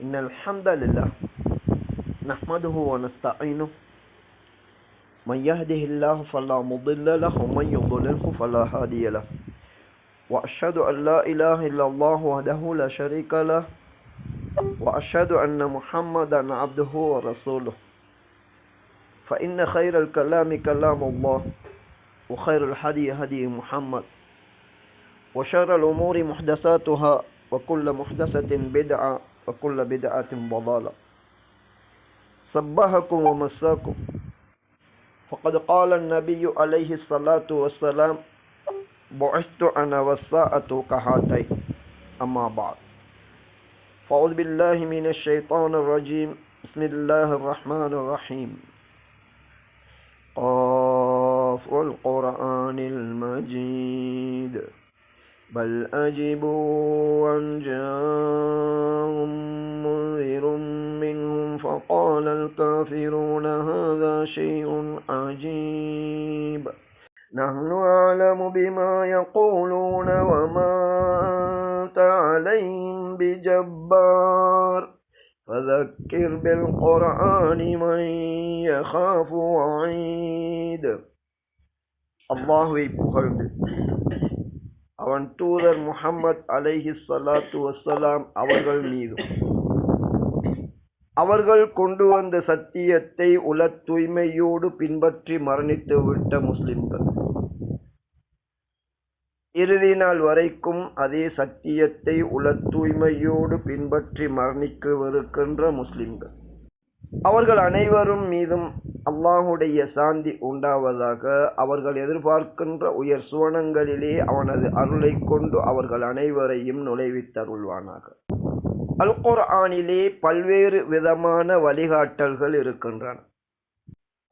إن الحمد لله نحمده ونستعينه من يهده الله فلا مضل له ومن يضلله فلا هادي له وأشهد أن لا إله إلا الله وحده لا شريك له وأشهد أن محمدا عبده ورسوله فإن خير الكلام كلام الله وخير الهدي هدي محمد وشر الأمور محدثاتها وكل محدثة بدعة وكل بدعة ضلالة صبحكم ومساكم فقد قال النبي عليه الصلاة والسلام بعثت أنا والساعة كهاتين أما بعد فأعوذ بالله من الشيطان الرجيم بسم الله الرحمن الرحيم قاف والقرآن المجيد بل أجبوا أن جاءهم منذر منهم فقال الكافرون هذا شيء عجيب نحن أعلم بما يقولون وما أنت عليهم بجبار فذكر بالقرآن من يخاف وعيد அல்லாஹ்வை புகழ்ந்து அவன் தூதர் முஹம்மது அலைஹி ஸலாத்து வஸ்ஸலாம் அவர்கள் மீதும் அவர்கள் கொண்டு வந்த சத்தியத்தை உல தூய்மையோடு பின்பற்றி மரணித்து விட்ட முஸ்லிம்கள் இறுதி நாள் வரைக்கும் அதே சத்தியத்தை உல தூய்மையோடு பின்பற்றி மரணிக்கவிருக்கின்ற முஸ்லிம்கள் அவர்கள் அனைவரும் மீதும் அல்லாஹுடைய சாந்தி உண்டாவதாக. அவர்கள் எதிர்பார்க்கின்ற உயர் சுவனங்களிலே அவனது அருளை கொண்டு அவர்கள் அனைவரையும் நுழைவித்தருள்வானாக. அல் குர்ஆனிலே பல்வேறு விதமான வழிகாட்டல்கள் இருக்கின்றன.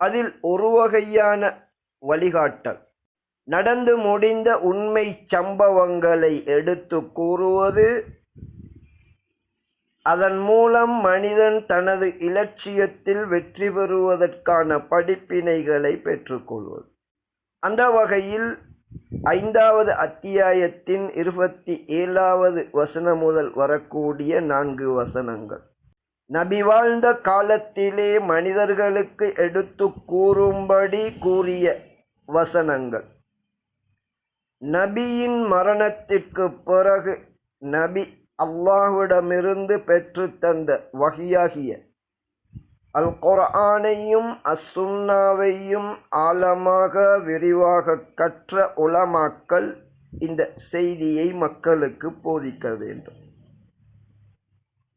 அதில் ஒரு வகையான வழிகாட்டல் நடந்து முடிந்த உண்மை சம்பவங்களை எடுத்து கூறுவது, அதன் மூலம் மனிதன் தனது இலட்சியத்தில் வெற்றி பெறுவதற்கான படிப்பினைகளை பெற்றுக்கொள்வது. அந்த வகையில் 5வது அத்தியாயத்தின் 27வது வசனம் முதல் வரக்கூடிய 4 வசனங்கள் நபி வாழ்ந்த காலத்திலே மனிதர்களுக்கு எடுத்து கூறும்படி கூறிய வசனங்கள். நபியின் மரணத்திற்கு பிறகு நபி அல்லாஹ்விடமிருந்து பெற்று தந்த வஹியாகிய அல் குர்ஆனையும் அஸ்ஸுன்னாவையும் ஆழமாக விரிவாக கற்ற உலமாக்கள் இந்த செய்தியை மக்களுக்கு போதிக்க வேண்டும்.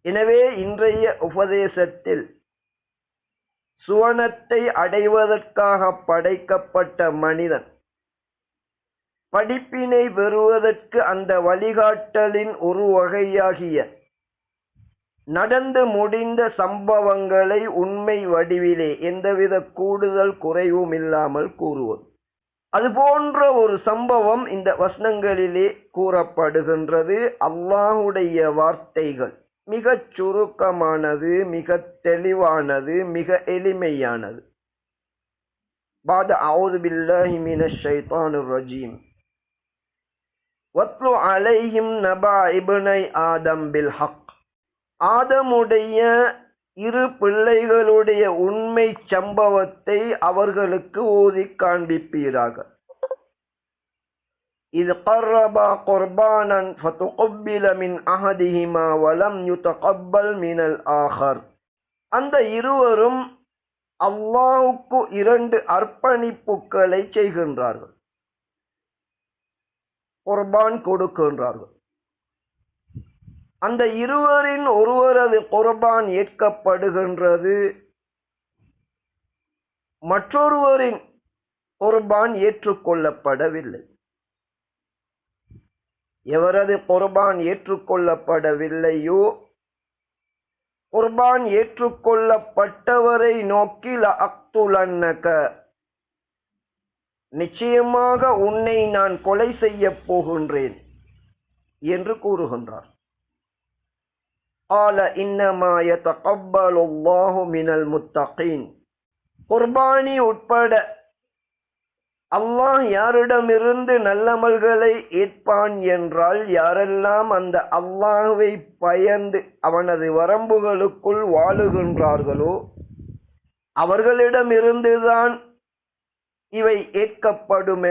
எனவே இன்றைய உபதேசத்தில் சுவனத்தை அடைவதற்காக படைக்கப்பட்ட மனிதன் படிப்பினை பெறுவதற்கு அந்த வழிகாட்டலின் ஒரு வகையாகிய நடந்து முடிந்த சம்பவங்களை உண்மை வடிவிலே எந்தவித கூடுதல் குறைவும் இல்லாமல் கூறுவது. அதுபோன்ற ஒரு சம்பவம் இந்த வசனங்களிலே கூறப்படுகின்றது. அல்லாஹுடைய வார்த்தைகள் மிகச் சுருக்கமானது, மிக தெளிவானது, மிக எளிமையானது. பாத அஊது பில்லாஹி மினஷ் ஷைத்தானிர் ரஜீம். வத்லு அலைஹிம் நபா இப்னை ஆதம் பில் ஹக். ஆதமுடைய 2 பிள்ளைகளுடைய உண்மை சம்பவத்தை அவர்களுக்கு ஓதி காண்பிப்பீராக. இது கர்ரபா குர்பானன் ஃபதுகுப்பில மின் அஹதிஹிமா வலம் யுதகப்பல் மினல் ஆஹர். அந்த இருவரும் அல்லாஹ்வுக்கு 2 அர்ப்பணிப்புகளை செய்கின்றார்கள், குர்பான் கொடுக்கின்றார்கள். அந்த இருவரின் ஒருவரது குர்பான் ஏற்கப்படுகின்றது, மற்றொருவரின் குர்பான் ஏற்றுக்கொள்ளப்படவில்லை. எவரது குர்பான் ஏற்றுக்கொள்ளப்படவில்லையோ குர்பான் ஏற்றுக்கொள்ளப்பட்டவரை நோக்கி லஅக்துலன்னக, நிச்சயமாக உன்னை நான் கொலை செய்ய போகின்றேன் என்று கூறுகின்றார். قال انما يتقبل الله من المتقين. குர்பானி உட்பட அல்லாஹ் யாரிடமிருந்து நல்லமல்களை ஏற்பான் என்றால் யாரெல்லாம் அந்த அல்லாஹ்வை பயந்து அவனது வரம்புகளுக்குள் வாழுகின்றார்களோ அவர்களிடமிருந்துதான் இவை ஏற்கப்படும்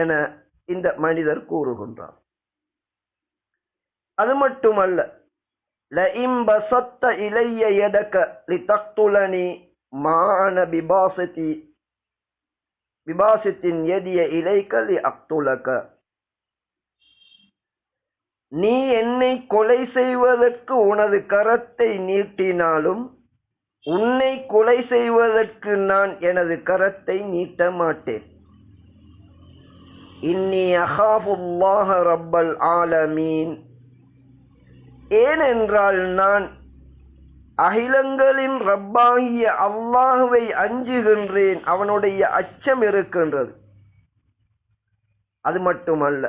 என இந்த மனிதர் கூறுகின்றார். அது மட்டுமல்ல, லஇம் பஸத்த இலைய யதக லிதக்துலனி மா அன பிபாசித்தின் யதிய இலைக லிஅக்துலக. நீ என்னை கொலை செய்வதற்கு உனது கரத்தை நீட்டினாலும் உன்னை கொலை செய்வதற்கு நான் எனது கரத்தை நீட்ட மாட்டேன். இன்னி அகாஃபுல்லாஹ ரப்பல் ஆலமீன். ஏனென்றால் நான் அகிலங்களின் ரப்பாகிய அல்லாஹ்வை அஞ்சுகின்றேன், அவனுடைய அச்சம் இருக்கின்றது. அது மட்டுமல்ல,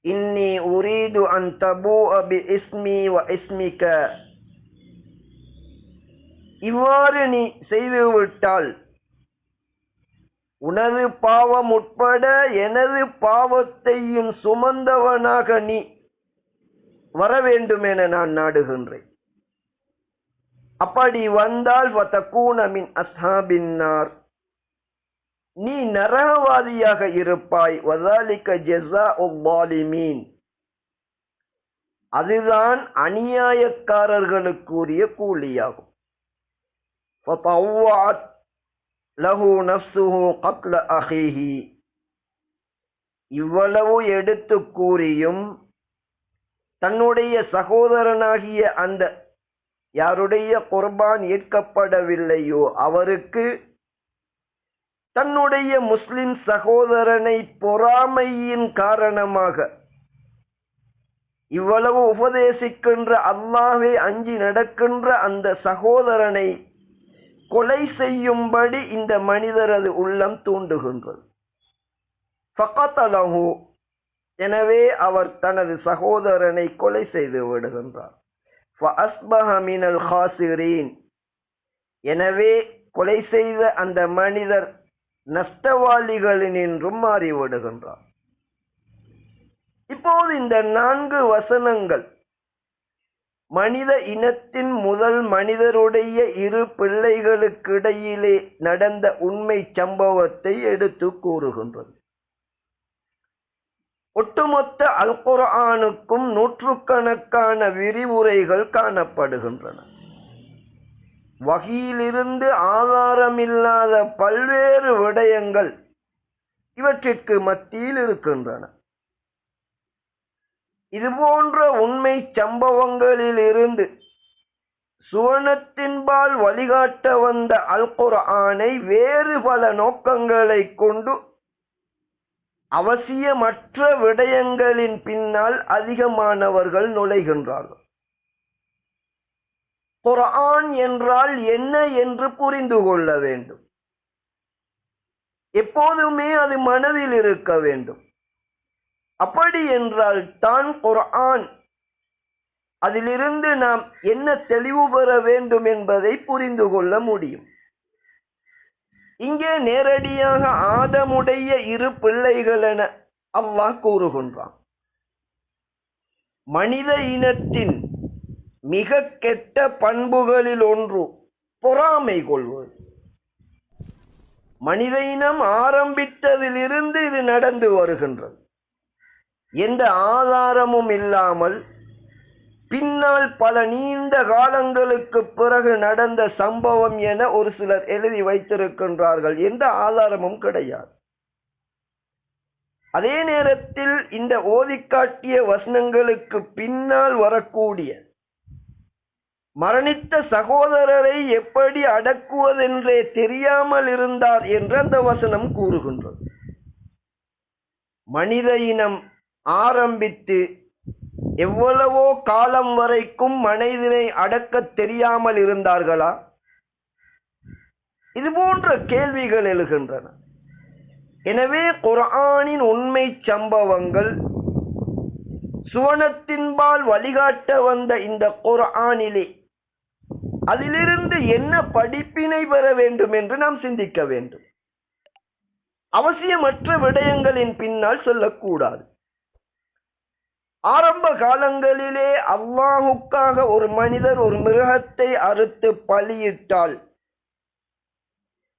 இன்னி உரீது அன் தபூஅ பி இஸ்மி வ இஸ்மிக. இவ்வாறு நீ செய்துவிட்டால் உனது பாவம் உட்பட எனது பாவத்தையும் சுமந்தவனாக நீ வர வேண்டும் என நான் நாடுகின்றேன். அப்படி வந்தால் ஃபதகூன மின் அஸ்ஹாபின் நார், நீ நரகவாதியாக இருப்பாய். வஸாலிக ஜஸாஉல் ஸாலிமீன், அதுதான் அநியாயக்காரர்களுக்குரிய கூலியாகும். ஃபதவ்வஅத் லஹு நஃப்ஸுஹு கத்ல அஹீஹி. இவ்வளவு எடுத்து கூறியும் தன்னுடைய சகோதரனாகிய அந்த யாருடைய குர்பான் ஏற்கப்படவில்லையோ அவருக்கு தன்னுடைய முஸ்லிம் சகோதரனை பொறாமையின் காரணமாக இவ்வளவு உபதேசிக்கின்ற அல்லாஹ்வை அஞ்சி நடக்கின்ற அந்த சகோதரனை கொலை செய்யும்படி இந்த மனிதரது உள்ளம் தூண்டுகின்றது. ஃபகதலஹு, எனவே அவர் தனது சகோதரனை கொலை செய்து விடுகின்றார். ஃபஅஸ்பஹ மினல் காசிரீன், எனவே கொலை செய்த அந்த மனிதர் நஷ்டவாளிகளினின்றும் மாறிவிடுகின்றார். இப்போது இந்த 4 வசனங்கள் மனித இனத்தின் முதல் மனிதருடைய 2 பிள்ளைகளுக்கிடையிலே நடந்த உண்மை சம்பவத்தை எடுத்து கூறுகின்றது. ஒட்டுமொத்த அல் குர்ஆனுக்கும் நூற்றுக்கணக்கான விரிவுரைகள் காணப்படுகின்றன. வஹீயிலிருந்து ஆதாரமில்லாத பல்வேறு விடயங்கள் இவற்றிற்கு மத்தியில் இருக்கின்றன. இதுபோன்ற உண்மை சம்பவங்களில் இருந்து சுவனத்தின்பால் வழிகாட்ட வந்த அல் குர்ஆனை வேறு பல நோக்கங்களை கொண்டு அவசியமற்ற விடயங்களின் பின்னால் அதிகமானவர்கள் நுழைகின்றார்கள். குர்ஆன் என்றால் என்ன என்று புரிந்து கொள்ள வேண்டும். எப்போதுமே அது மனதில் இருக்க வேண்டும். அப்படி என்றால் தான் குர்ஆன், அதிலிருந்து நாம் என்ன தெளிவு பெற வேண்டும் என்பதை புரிந்து கொள்ள முடியும். இங்கே நேரடியாக ஆதமுடைய 2 பிள்ளைகள் என அல்லாஹ் கூறுகின்றான். மனித இனத்தின் மிக கெட்ட பண்புகளில் ஒன்று பொறாமை கொள்வது. மனித இனம் ஆரம்பித்ததிலிருந்து இது நடந்து வருகின்றது. எந்த ஆதாரமும் இல்லாமல் பின்னால் பல நீண்ட காலங்களுக்கு பிறகு நடந்த சம்பவம் என ஒரு சிலர் எழுதி வைத்திருக்கின்றார்கள். எந்த ஆதாரமும் கிடையாது. அதே நேரத்தில் இந்த ஓதிக்காட்டிய வசனங்களுக்கு பின்னால் வரக்கூடிய மரணித்த சகோதரரை எப்படி அடக்குவதென்றே தெரியாமல் இருந்தார் என்று அந்த வசனம் கூறுகின்றது. மனித இனம் ஆரம்பித்து எவ்வளவோ காலம் வரைக்கும் மனிதனை அடக்க தெரியாமல் இருந்தார்களா? இது போன்ற கேள்விகள் எழுகின்றன. எனவே குர்ஆனின் உண்மை சம்பவங்கள், சுவனத்தின்பால் வழிகாட்ட வந்த இந்த குர்ஆனிலே அதிலிருந்து என்ன படிப்பினை பெற வேண்டும் என்று நாம் சிந்திக்க வேண்டும். அவசியமற்ற விடயங்களின் பின்னால் செல்லக்கூடாது. ஆரம்ப காலங்களிலே அல்லாஹுக்காக ஒரு மனிதர் ஒரு மிருகத்தை அறுத்து பலியிட்டால்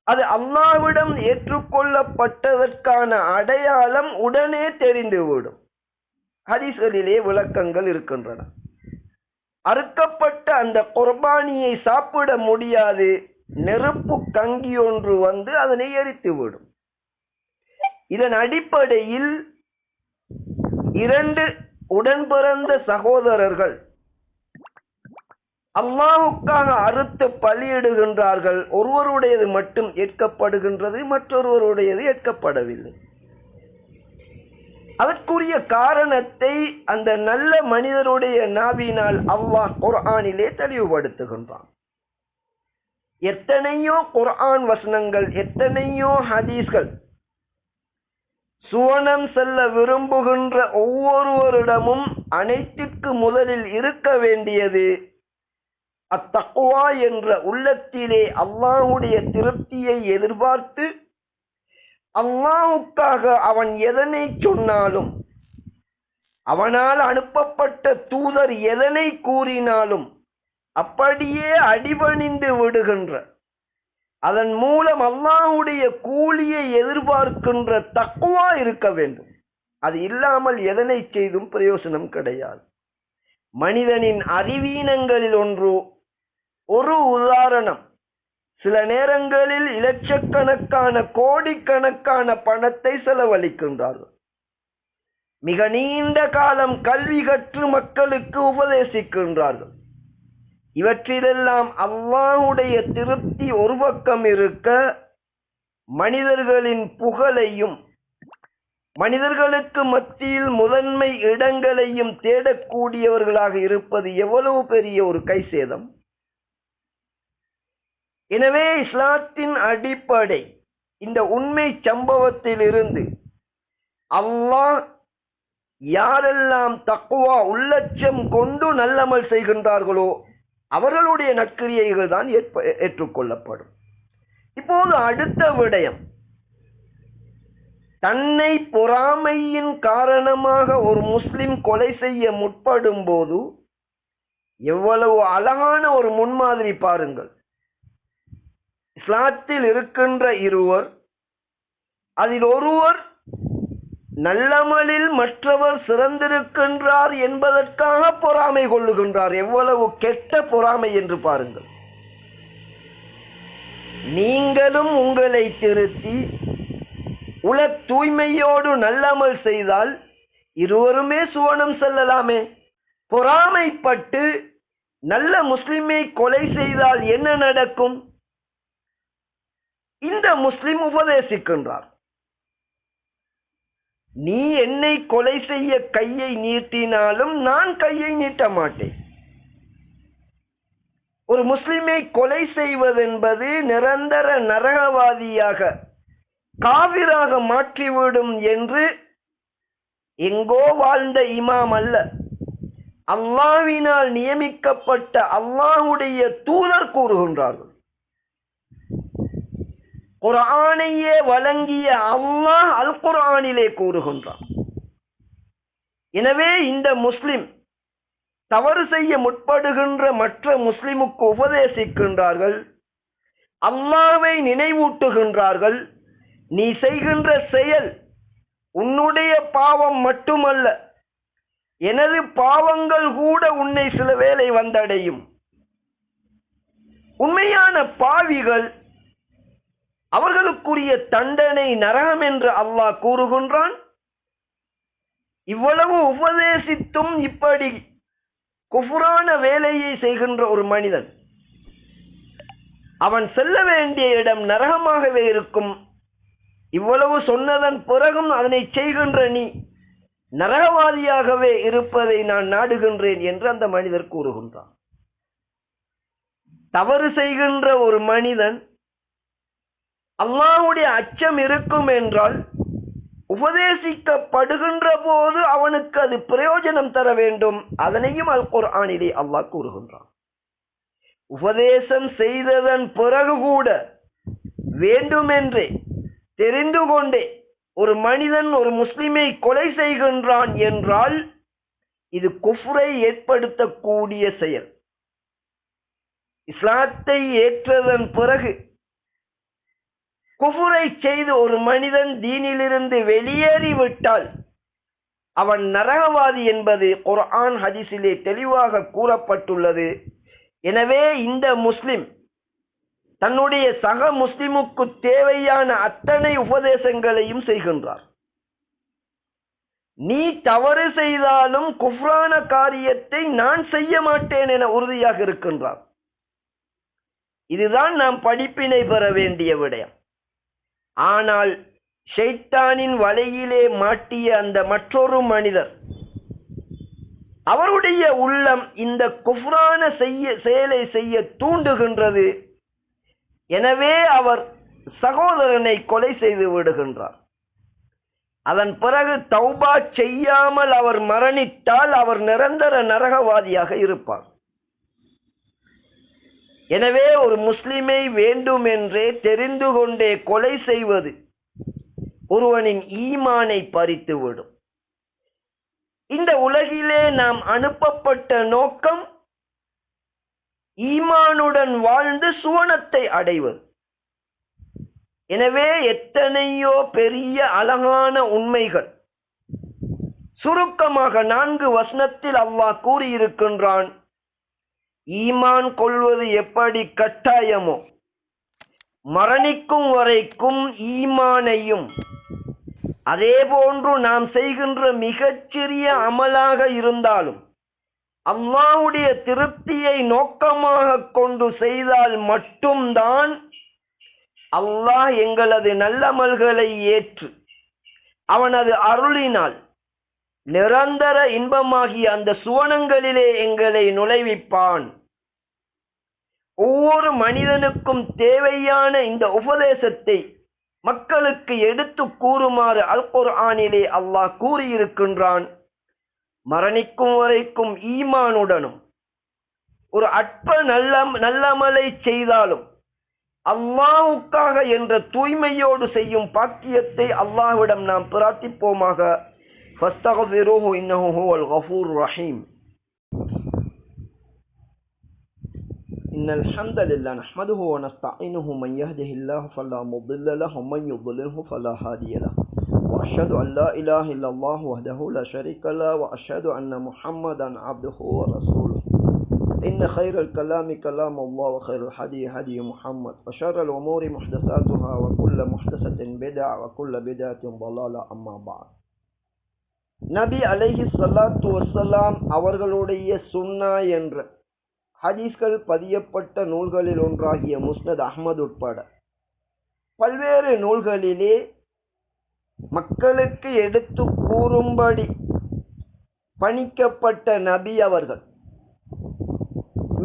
அது அல்லாஹ்விடம் ஏற்றுக்கொள்ளப்பட்டதற்கான அடையாளம் உடனே தெரிந்துவிடும். ஹதீஸ்களிலே விளக்கங்கள் இருக்கின்றன. அறுக்கப்பட்ட அந்த குர்பானியை சாப்பிட முடியாது, நெருப்பு கங்கி ஒன்று வந்து அதனை எரித்துவிடும். இதன் அடிப்படையில் இரண்டு உடன் பிறந்த சகோதரர்கள் அல்லாஹுக்காக அறுத்து பலியிடுகின்றார்கள். ஒருவருடையது மட்டும் ஏற்கப்படுகின்றது, மற்றொருவருடையது ஏற்கப்படவில்லை. அதற்குரிய காரணத்தை அந்த நல்ல மனிதருடைய நாவினால் அல்லாஹ் குர்ஆனிலே தெளிவுபடுத்துகின்றான். எத்தனையோ குர்ஆன் வசனங்கள், எத்தனையோ ஹதீஸ்கள் சுவனம் செல்ல விரும்புகின்ற ஒவ்வொருவரிடமும் அனைத்திற்கு முதலில் இருக்க வேண்டியது அத்தக்வா என்ற உள்ளத்திலே அல்லாஹ்வுடைய திருப்தியை எதிர்பார்த்து அல்லாஹ்வுக்காக அவன் எதனை சொன்னாலும், அவனால் அனுப்பப்பட்ட தூதர் எதனை கூறினாலும் அப்படியே அடிபணிந்து விடுகின்ற, அதன் மூலம் அல்லாஹ்வுடைய கூலியை எதிர்பார்க்கின்ற தக்வா இருக்க வேண்டும். அது இல்லாமல் எதனை செய்தும் பிரயோசனம் கிடையாது. மனிதனின் அறிவீனங்களில் ஒரு உதாரணம், சில நேரங்களில் இலட்சக்கணக்கான கோடிக்கணக்கான பணத்தை செலவழிக்கின்றார்கள். மிக நீண்ட காலம் கல்வி கற்று மக்களுக்கு உபதேசிக்கின்றார்கள். இவற்றிலெல்லாம் அல்லாஹ்வுடைய திருப்தி ஒரு பக்கம் இருக்க, மனிதர்களின் புகழையும் மனிதர்களுக்கு மத்தியில் முதன்மை இடங்களையும் தேடக்கூடியவர்களாக இருப்பது எவ்வளவு பெரிய ஒரு கைசேதம். எனவே இஸ்லாத்தின் அடிப்படை இந்த உண்மை சம்பவத்தில் இருந்து அல்லாஹ் யாரெல்லாம் தக்வா உள்ளச்சம் கொண்டு நல்லமல் செய்கின்றார்களோ அவர்களுடைய நற்கிரியைகள் தான் ஏற்றுக்கொள்ளப்படும். இப்போது அடுத்த விடயம், தன்னை பொறாமையின் காரணமாக ஒரு முஸ்லிம் கொலை செய்ய முற்படும் போது எவ்வளவு அழகான ஒரு முன்மாதிரி பாருங்கள். இஸ்லாத்தில் இருக்கின்ற இருவர், அதில் ஒருவர் நல்லமலில் மற்றவர் சிறந்திருக்கின்றார் என்பதற்காக பொறாமை கொள்ளுகின்றார். எவ்வளவு கெட்ட பொறாமை என்று பாருங்கள். நீங்களும் உங்களை திருத்தி உள தூய்மையோடு நல்லமல் செய்தால் இருவருமே சுவனம் செல்லலாமே. பொறாமைப்பட்டு நல்ல முஸ்லிமை கொலை செய்தால் என்ன நடக்கும்? இந்த முஸ்லிம் உபதேசிக்கின்றார், நீ என்னை கொலை செய்ய கையை நீட்டினாலும் நான் கையை நீட்ட மாட்டேன். ஒரு முஸ்லிமை கொலை செய்வதென்பது நிரந்தர நரகவாதியாக காவிராக மாற்றிவிடும் என்று எங்கோ வாழ்ந்த இமாம் அல்ல, அல்லாஹ்வினால் நியமிக்கப்பட்ட அல்லாஹ்வுடைய தூதர் கூறுகின்றார்கள். குர்ஆனையே வழங்கிய அல்லாஹ் அல் குர்ஆனிலே கூறுகின்றான். எனவே இந்த முஸ்லிம் தவறு செய்ய முற்படுகின்ற மற்ற முஸ்லிமுக்கு உபதேசிக்கின்றார்கள், அல்லாஹ்வை நினைவூட்டுகின்றார்கள். நீ செய்கின்ற செயல் உன்னுடைய பாவம் மட்டுமல்ல, எனது பாவங்கள் கூட உன்னை சில வேளை வந்தடையும். உண்மையான பாவிகள் அவர்களுக்குரிய தண்டனை நரகம் என்று அல்லாஹ் கூறுகின்றான். இவ்வளவு உபதேசித்தும் இப்படி குஃப்ரான வேலையை செய்கின்ற ஒரு மனிதன், அவன் செல்ல வேண்டிய இடம் நரகமாகவே இருக்கும். இவ்வளவு சொன்னதன் பிறகும் அதனை செய்கின்ற நீ நரகவாதியாகவே இருப்பதை நான் நாடுகின்றேன் என்று அந்த மனிதர் கூறுகின்றான். தவறு செய்கின்ற ஒரு மனிதன் அல்லாஹ்வுடைய அச்சம் இருக்கும் என்றால் உபதேசிக்கப்படுகின்ற போது அவனுக்கு அது பிரயோஜனம் தர வேண்டும். அதனையும் அல் குர்ஆனிலே அல்லாஹ் கூறுகின்றான். உபதேசம் செய்ததன் பிறகு கூட வேண்டுமென்றே தெரிந்து கொண்டே ஒரு மனிதன் ஒரு முஸ்லிமை கொலை செய்கின்றான் என்றால் இது குஃப்ரை ஏற்படுத்தக்கூடிய செயல். இஸ்லாத்தை ஏற்றதன் பிறகு குஃப்ரை செய்து ஒரு மனிதன் தீனிலிருந்து வெளியேறிவிட்டால் அவன் நரகவாதி என்பது குர்ஆன் ஹதீஸிலே தெளிவாக கூறப்பட்டுள்ளது. எனவே இந்த முஸ்லிம் தன்னுடைய சக முஸ்லிமுக்கு தேவையான அத்தனை உபதேசங்களையும் செய்கின்றார். நீ தவறு செய்தாலும் குஃப்ரான காரியத்தை நான் செய்ய மாட்டேன் என உறுதியாக இருக்கின்றார். இதுதான் நாம் படிப்பினை பெற வேண்டிய விடயம். ஆனால் ஷைத்தானின் வலையிலே மாட்டிய அந்த மற்றொரு மனிதர், அவருடைய உள்ளம் இந்த குஃப்ரான செயலை செய்ய தூண்டுகின்றது. எனவே அவர் சகோதரனை கொலை செய்து விடுகின்றார். அதன் பிறகு தௌபா செய்யாமல் அவர் மரணித்தால் அவர் நிரந்தர நரகவாதியாக இருப்பார். எனவே ஒரு முஸ்லிமை வேண்டுமென்றே தெரிந்து கொண்டே கொலை செய்வது ஒருவனின் ஈமானை பறித்துவிடும். இந்த உலகிலே நாம் அனுப்பப்பட்ட நோக்கம் ஈமானுடன் வாழ்ந்து சுவனத்தை அடைவது. எனவே எத்தனையோ பெரிய அழகான உண்மைகள் சுருக்கமாக 4 வசனத்தில் அல்லாஹ் கூறியிருக்கின்றான். ஈமான் கொள்வது எப்படி கட்டாயமோ மரணிக்கும் வரைக்கும் ஈமானையும், அதே போன்று நாம் செய்கின்ற மிகச்சிறிய அமலாக இருந்தாலும் அல்லாஹ்வுடைய திருப்தியை நோக்கமாக கொண்டு செய்தால் மட்டும்தான் அல்லாஹ் எங்களது நல்லமல்களை ஏற்று அவனது அருளினால் நிரந்தர இன்பமாகிய அந்த சுவனங்களிலே எங்களை நுழைவிப்பான். ஒவ்வொரு மனிதனுக்கும் தேவையான இந்த உபதேசத்தை மக்களுக்கு எடுத்து கூறுமாறு அல் குர்ஆனிலே அல்லாஹ் கூறியிருக்கின்றான். மரணிக்கும் வரைக்கும் ஈமானுடனும் ஒரு அற்ப நல்லமலை செய்தாலும் அல்லாஹ்வுக்காக என்ற தூய்மையோடு செய்யும் பாக்கியத்தை அல்லாஹ்விடம் நாம் பிரார்த்திப்போமாக. ஃபஸ்தக்ஃபிருஹு இன்னஹு ஹுவல் கஃபூர் ரஹீம். இன்னல் ஹம்தலில்லாஹ் நஹ்மதுஹு வ நஸ்தஈனுஹு மன் யஹ்திஹில்லாஹு ஃபலா முضل லஹு வ மன் யுضللஹு ஃபலா ஹாதிய லஹு. وأشهد أن لا إله إلا الله وحده لا شريك له وأشهد أن محمدا عبده ورسوله. إن خير الكلام كلام الله وخير الهدي هدي محمد وشر الأمور محدثاتها وكل محدثة بدعة وكل بدعة ضلالة. أما بعد. நபி அலைஹி ஸலாத்து வஸ்ஸலாம் அவர்களுடைய சுன்னா என்ற ஹதீஸ்கள் பதியப்பட்ட நூல்களில் ஒன்றாகிய முஸ்னத் அஹ்மத் உட்பட பல்வேறு நூல்களிலே மக்களுக்கு எடுத்து கூறும்படி பணிக்கப்பட்ட நபி அவர்கள்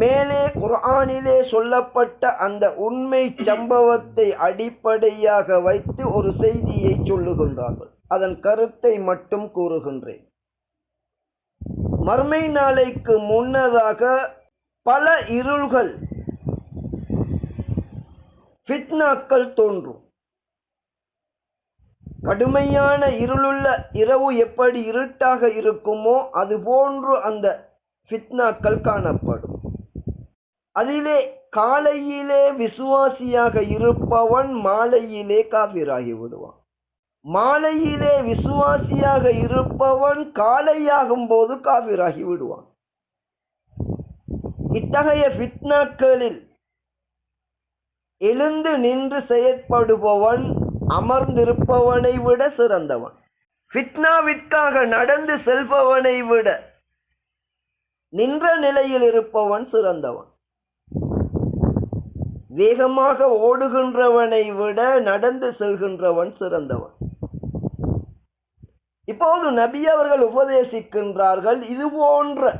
மேலே குர்ஆனிலே சொல்லப்பட்ட அந்த உண்மை சம்பவத்தை அடிப்படையாக வைத்து ஒரு செய்தியை சொல்லுகின்றார்கள். அதன் கருத்தை மட்டும் கூறுகின்றேன். மறுமை நாளைக்கு முன்னதாக பல இருள்கள், ஃபித்னாக்கள் தோன்றும். கடுமையான இருளுள்ள இரவு எப்படி இருட்டாக இருக்குமோ அதுபோன்று அந்த ஃபித்னாக்கள் காணப்படும். அதிலே காலையிலே விசுவாசியாக இருப்பவன் மாலையிலே காபிராகி விடுவான். மாலையிலே விசுவாசியாக இருப்பவன் காலையாகும் போது காபிராகி விடுவான். இத்தகைய ஃபித்னாக்களில் எழுந்து நின்று செயற்படுபவன் அமர்ந்திருப்பவனை விட சிறந்தவன். ஃபித்னாவிற்காக நடந்து செல்பவனை விட நின்ற நிலையில் இருப்பவன் சிறந்தவன். வேகமாக ஓடுகின்றவனை விட நடந்து செல்கின்றவன் சிறந்தவன். இப்போது நபி அவர்கள் உபதேசிக்கின்றார்கள், இது போன்ற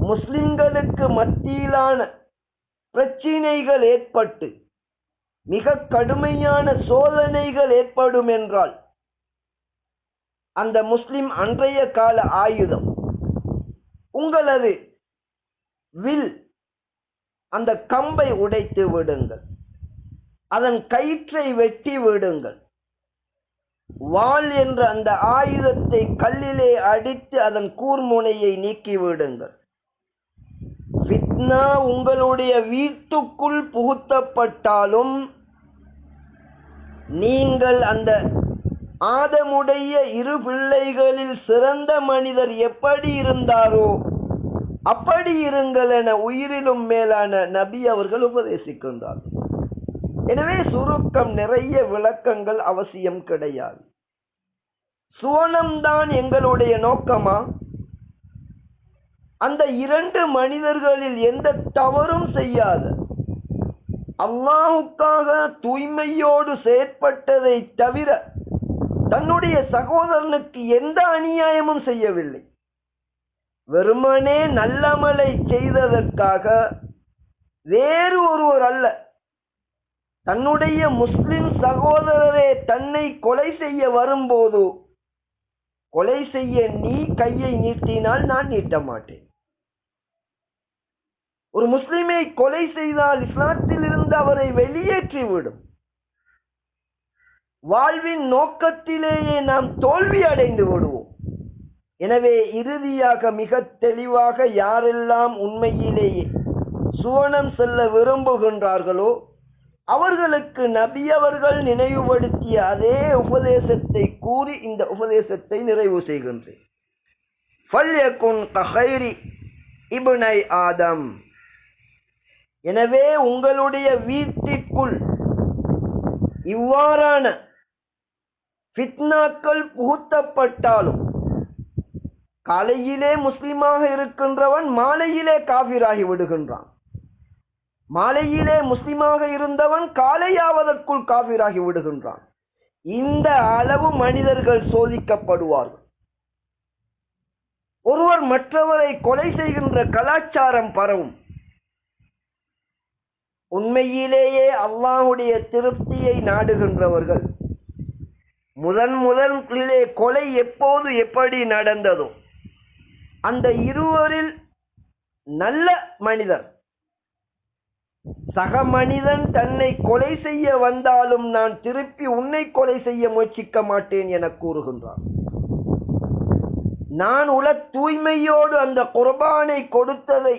முஸ்லிம்களுக்கு மத்தியிலான பிரச்சினைகள் ஏற்பட்டு மிக கடுமையான சோதனைகள் ஏற்படும் என்றால் அந்த முஸ்லிம் அன்றைய கால ஆயுதம் உங்களது வில், அந்த கம்பை உடைத்து விடுங்கள், அதன் கயிற்றை வெட்டி விடுங்கள். வாள் என்ற அந்த ஆயுதத்தை கல்லிலே அடித்து அதன் கூர்முனையை நீக்கிவிடுங்கள். ஃபித்னா உங்களுடைய வீட்டுக்குள் புகுத்தப்பட்டாலும் நீங்கள் அந்த ஆதமுடைய இரு பிள்ளைகளில் சிறந்த மனிதர் எப்படி இருந்தாரோ அப்படி இருங்கள் என உயிரிலும் மேலான நபி அவர்கள் உபதேசிக்கின்றார். எனவே சுருக்கம், நிறைய விளக்கங்கள் அவசியம் கிடையாது. சுவனம்தான் எங்களுடைய நோக்கமா? அந்த இரண்டு மனிதர்களில் எந்த தவறும் செய்யாத, அல்லாஹுக்காக தூய்மையோடு செயற்பட்டதை தவிர தன்னுடைய சகோதரனுக்கு எந்த அநியாயமும் செய்யவில்லை. வெறுமனே நல்லமலை செய்ததற்காக வேறு ஒருவர் அல்ல, தன்னுடைய முஸ்லிம் சகோதரரே தன்னை கொலை செய்ய வரும்போது, கொலை செய்ய நீ கையை நீட்டினால் நான் நீட்ட மாட்டேன். ஒரு முஸ்லிமை கொலை செய்தால் இஸ்லாத்தில் இருந்து அவரை வெளியேற்றிவிடும். வாழ்வின் நோக்கத்திலேயே நாம் தோல்வி அடைந்து விடுவோம். எனவே இறுதியாக மிக தெளிவாக யாரெல்லாம் உண்மையிலேயே சுவனம் செல்ல விரும்புகின்றார்களோ அவர்களுக்கு நபி அவர்கள் நினைவுபடுத்திய அதே உபதேசத்தை கூறி இந்த உபதேசத்தை நிறைவு செய்கின்றேன். ஃபல்யகுன் கஹைரி இப்னை ஆதம். எனவே உங்களுடைய வீட்டிற்குள் இவ்வாறான ஃபித்னாக்கள் புகுத்தப்பட்டாலும், காலையிலே முஸ்லிமாக இருக்கின்றவன் மாலையிலே காபிராகி விடுகின்றான், மாலையிலே முஸ்லிமாக இருந்தவன் காலையாவதற்குள் காபிராகி விடுகின்றான். இந்த அளவு மனிதர்கள் சோதிக்கப்படுவார்கள். ஒருவர் மற்றவரை கொலை செய்கின்ற கலாச்சாரம் பரவும். உண்மையிலேயே அல்லாஹுடைய திருப்தியை நாடுகின்றவர்கள் முதலிலே கொலை எப்போது எப்படி நடந்ததோ அந்த இருவரில் நல்ல மனிதர், சக மனிதன் தன்னை கொலை செய்ய வந்தாலும் நான் திருப்பி உன்னை கொலை செய்ய முயற்சிக்க மாட்டேன் என கூறுகின்றார். நான் உல தூய்மையோடு அந்த குர்பானை கொடுத்ததை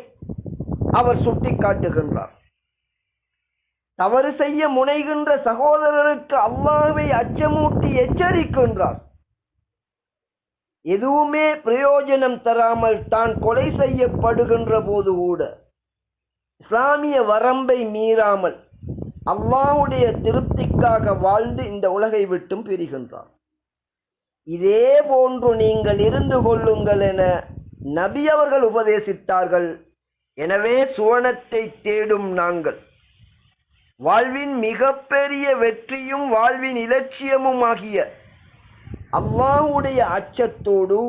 அவர் சுட்டிக்காட்டுகின்றார். தவறு செய்ய முனைகின்ற சகோதரருக்கு அல்லாஹ்வை அச்சமூட்டி எச்சரிக்கின்றார். எதுவுமே பிரயோஜனம் தராமல் தான் கொலை செய்யப்படுகின்ற போது கூட இஸ்லாமிய வரம்பை மீறாமல் அல்லாஹ்வுடைய திருப்திக்காக வாழ்ந்து இந்த உலகை விட்டும் பிரிகின்றார். இதே போன்று நீங்கள் இருந்து கொள்ளுங்கள் என நபி அவர்கள் உபதேசித்தார்கள். எனவே சுவனத்தை தேடும் நாங்கள் வாழ்வின் மிகப்பெரிய வெற்றியும் வாழ்வின் இலட்சியமும் ஆகிய அல்லாஹ்வுடைய அச்சத்தோடு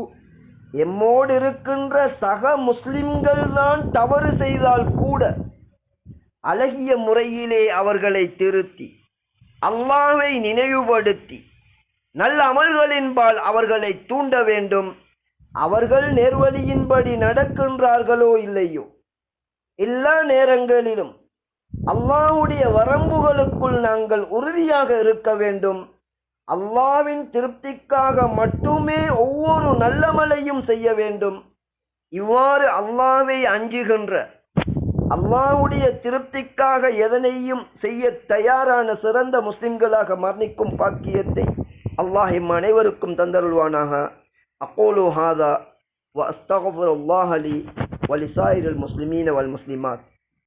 எம்மோடு இருக்கின்ற சக முஸ்லிம்கள் தான் தவறு செய்தால் கூட அழகிய முறையிலே அவர்களை திருத்தி அல்லாஹ்வை நினைவுபடுத்தி நல்ல அமல்களின்பால் அவர்களை தூண்ட வேண்டும். அவர்கள் நேர்வழியின்படி நடக்கின்றார்களோ இல்லையோ எல்லா நேரங்களிலும் அல்லாஹ்வுடைய வரம்புகளுக்குள் நாங்கள் உறுதியாக இருக்க வேண்டும். அல்லாஹ்வின் திருப்திக்காக மட்டுமே ஒவ்வொரு நல்லமலையும் செய்ய வேண்டும். இவ்வாறு அல்லாஹ்வை அஞ்சுகின்ற, அல்லாஹ்வுடைய திருப்திக்காக எதனையும் செய்ய தயாரான சிறந்த முஸ்லிம்களாக மரணிக்கும் பாக்கியத்தை அல்லாஹ் எம் அனைவருக்கும் தந்தருள்வானாக. அகூலு ஹாதா வ அஸ்தக்ஃபிருல்லாஹ லி வ லிசாயிரில் முஸ்லிமீன வல் முஸ்லிமாத்.